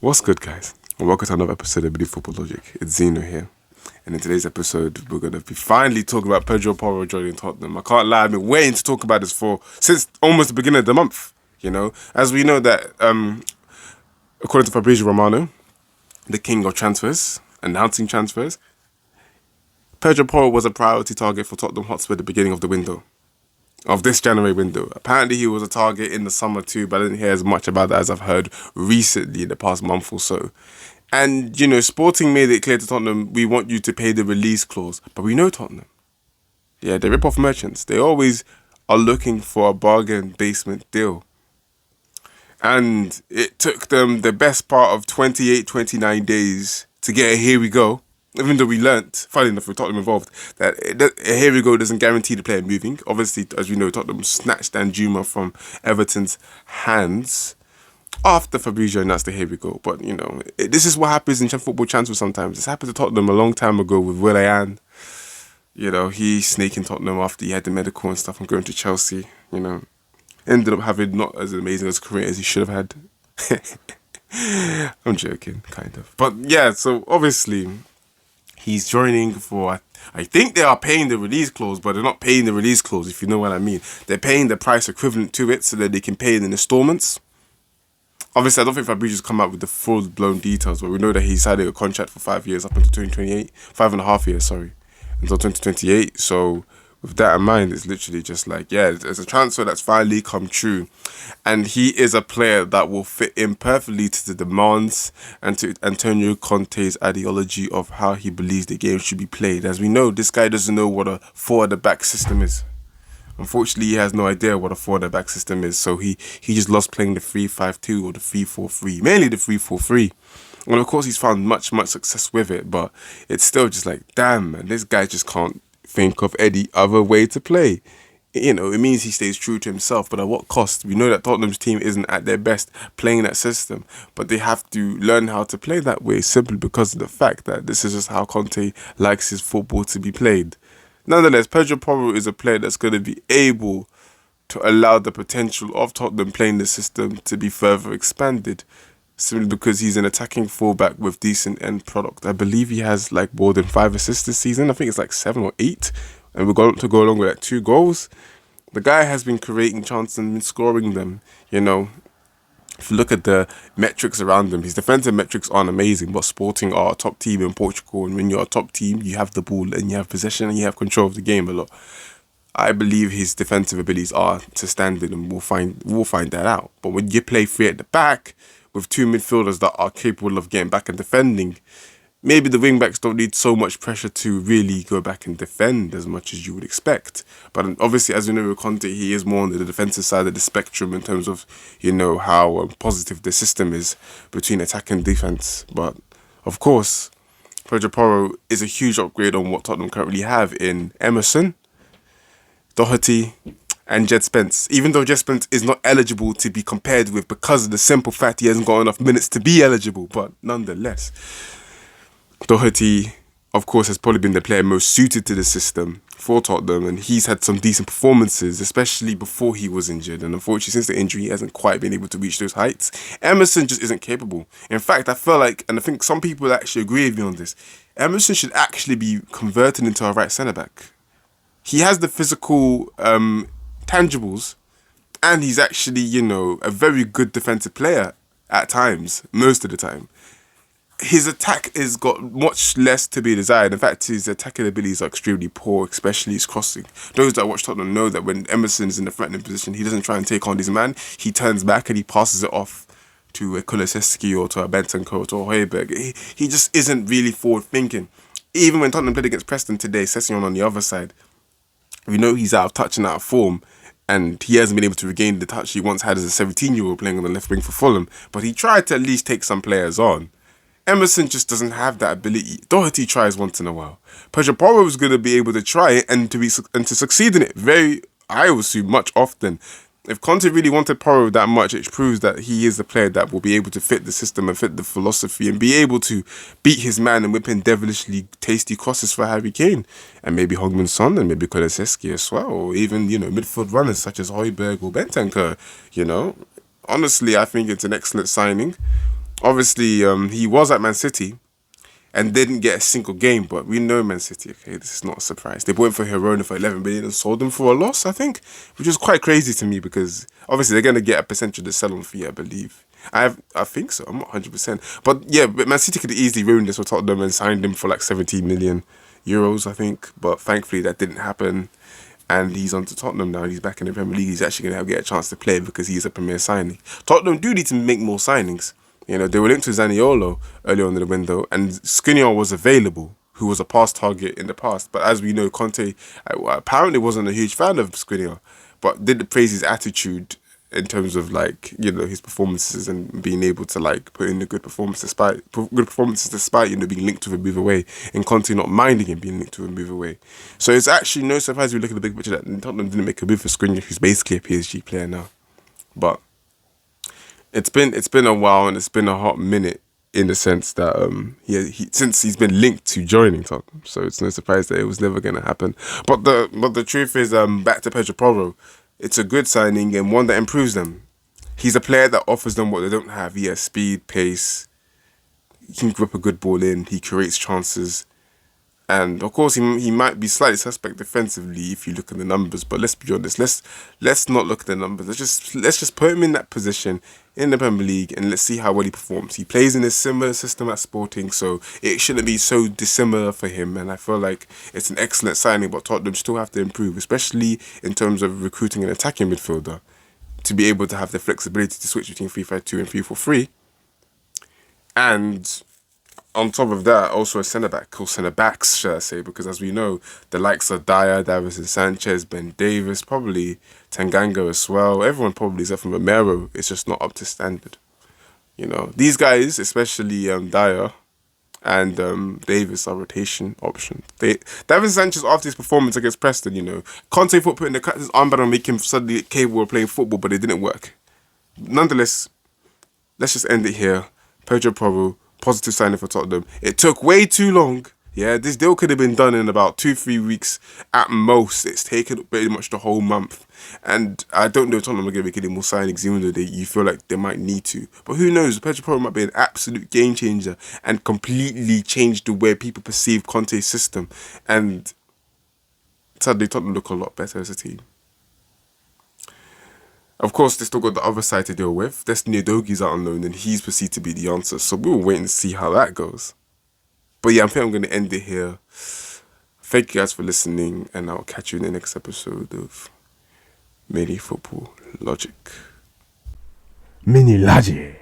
What's good, guys? And welcome to another episode of Believe Football Logic. It's Zeno here. And in today's episode, we're going to be finally talking about Pedro Porro joining Tottenham. I can't lie, I've been waiting to talk about this since almost the beginning of the month. As we know that, according to Fabrizio Romano, the king of transfers, announcing transfers, Pedro Porro was a priority target for Tottenham Hotspur at the beginning of the window. Of this January window. Apparently he was a target in the summer too, but I didn't hear as much about that as I've heard recently in the past month or so. And, Sporting made it clear to Tottenham, we want you to pay the release clause. But we know Tottenham. Yeah, they rip off merchants. They always are looking for a bargain basement deal. And it took them the best part of 28, 29 days to get a here we go. Even though we learnt, funny enough, with Tottenham involved, that here we go doesn't guarantee the player moving. Obviously, as we know, Tottenham snatched Danjuma from Everton's hands after Fabrizio announced the here we go. But, this is what happens in football transfer sometimes. This happened to Tottenham a long time ago with Willian. He snaking Tottenham after he had the medical and stuff and going to Chelsea. Ended up having not as amazing a career as he should have had. I'm joking, kind of. But, yeah, so obviously he's joining for, I think they are paying the release clause, but they're not paying the release clause, if you know what I mean. They're paying the price equivalent to it so that they can pay it in installments. Obviously, I don't think Fabrizio's come out with the full-blown details, but we know that he signed a contract for 5 years up until 2028. 5.5 years, until 2028. So with that in mind, it's literally just like, yeah, it's a transfer that's finally come true. And he is a player that will fit in perfectly to the demands and to Antonio Conte's ideology of how he believes the game should be played. As we know, this guy doesn't know what a four-at-the-back system is. Unfortunately, he has no idea what a four-at-the-back system is. So he just loves playing the 3-5-2 or the 3-4-3, mainly the 3-4-3. And of course, he's found much success with it. But it's still just like, damn, man, this guy just can't think of any other way to play. It means he stays true to himself, but at what cost? We know that Tottenham's team isn't at their best playing that system, but they have to learn how to play that way simply because of the fact that this is just how Conte likes his football to be played. Nonetheless, Pedro Porro is a player that's going to be able to allow the potential of Tottenham playing the system to be further expanded, simply because he's an attacking fullback with decent end product. I believe he has more than 5 assists this season. I think it's 7 or 8. And we're going to go along with that 2 goals. The guy has been creating chances and been scoring them. If you look at the metrics around him, his defensive metrics aren't amazing, but Sporting are a top team in Portugal. And when you're a top team, you have the ball and you have possession and you have control of the game a lot. I believe his defensive abilities are to standard, and we'll find that out. But when you play 3 at the back with 2 midfielders that are capable of getting back and defending, maybe the wing-backs don't need so much pressure to really go back and defend as much as you would expect. But obviously, as you know with Conte, he is more on the defensive side of the spectrum in terms of, how positive the system is between attack and defence. But, of course, Pedro Porro is a huge upgrade on what Tottenham currently have in Emerson, Doherty, and Jed Spence. Even though Jed Spence is not eligible to be compared with because of the simple fact he hasn't got enough minutes to be eligible, but nonetheless, Doherty, of course, has probably been the player most suited to the system for Tottenham, and he's had some decent performances, especially before he was injured. And unfortunately, since the injury, he hasn't quite been able to reach those heights. Emerson just isn't capable. In fact, I feel like, and I think some people actually agree with me on this, Emerson should actually be converted into a right centre-back. He has the physical tangibles, and he's actually, a very good defensive player at times, most of the time. His attack has got much less to be desired. In fact, his attacking abilities are extremely poor, especially his crossing. Those that watch Tottenham know that when Emerson is in the threatening position, he doesn't try and take on his man. He turns back and he passes it off to a Kulusevski or to a Bentancur or to a Højbjerg. He just isn't really forward-thinking. Even when Tottenham played against Preston today, Sessignon on the other side, we know he's out of touch and out of form, and he hasn't been able to regain the touch he once had as a 17-year-old playing on the left wing for Fulham. But he tried to at least take some players on. Emerson just doesn't have that ability. Doherty tries once in a while. Pedro Porro is going to be able to try it and to succeed in it I would assume, much often. If Conte really wanted Porro that much, it proves that he is the player that will be able to fit the system and fit the philosophy and be able to beat his man and whip in devilishly tasty crosses for Harry Kane. And maybe Hogman's son and maybe Kulusevski as well. Or even, midfield runners such as Højbjerg or Bentancur, Honestly, I think it's an excellent signing. Obviously, he was at Man City and didn't get a single game, but we know Man City, okay, this is not a surprise. They bought him for Hirona for 11 million and sold him for a loss, I think, which is quite crazy to me because obviously they're going to get a percentage of the sell-on fee, I believe. I think so, I'm not 100%. But yeah, but Man City could have easily ruined this for Tottenham and signed him for like 17 million euros, I think, but thankfully that didn't happen. And he's on to Tottenham now. He's back in the Premier League. He's actually going to get a chance to play because he's a Premier signing. Tottenham do need to make more signings. You know, they were linked to Zaniolo earlier on in the window, and Skriniar was available, who was a pass target in the past. But as we know, Conte apparently wasn't a huge fan of Skriniar, but did praise his attitude in terms of like, you know, his performances and being able to like put in a good performance despite you know, being linked to a move away, and Conte not minding him being linked to a move away. So it's actually no surprise we look at the big picture that Tottenham didn't make a move for Skriniar, who's basically a PSG player now. But it's been a while and it's been a hot minute in the sense that since he's been linked to joining Tottenham, so it's no surprise that it was never going to happen. But the truth is, back to Pedro Porro, it's a good signing and one that improves them. He's a player that offers them what they don't have. He has speed, pace. He can grip a good ball in. He creates chances. And of course, he might be slightly suspect defensively if you look at the numbers. But let's be honest. Let's not look at the numbers. Let's just put him in that position in the Premier League and let's see how well he performs. He plays in a similar system at Sporting, so it shouldn't be so dissimilar for him. And I feel like it's an excellent signing, but Tottenham still have to improve, especially in terms of recruiting an attacking midfielder to be able to have the flexibility to switch between 3-5-2 and 3-4-3. And on top of that, also a centre-back, or centre-backs, should I say, because as we know, the likes of Dyer, Davison Sanchez, Ben Davis, probably Tanganga as well, everyone probably except for Romero, it's just not up to standard. You know, these guys, especially Dyer and Davis, are rotation options. Davison Sanchez, after his performance against Preston, you know, Conte thought putting the captain's armband on make him suddenly capable of playing football, but it didn't work. Nonetheless, let's just end it here. Pedro Porro, positive signing for Tottenham. It took way too long. Yeah, this deal could have been done in about 2-3 weeks at most. It's taken pretty much the whole month. And I don't know if Tottenham are going to make any more signings, even though you feel like they might need to. But who knows? Pedro Porro might be an absolute game changer and completely change the way people perceive Conte's system. And sadly, Tottenham look a lot better as a team. Of course, they still got the other side to deal with. Destiny Udogi's out on loan and he's perceived to be the answer. So we'll wait and see how that goes. But yeah, I think I'm going to end it here. Thank you guys for listening and I'll catch you in the next episode of Mini Football Logic. Mini Logic.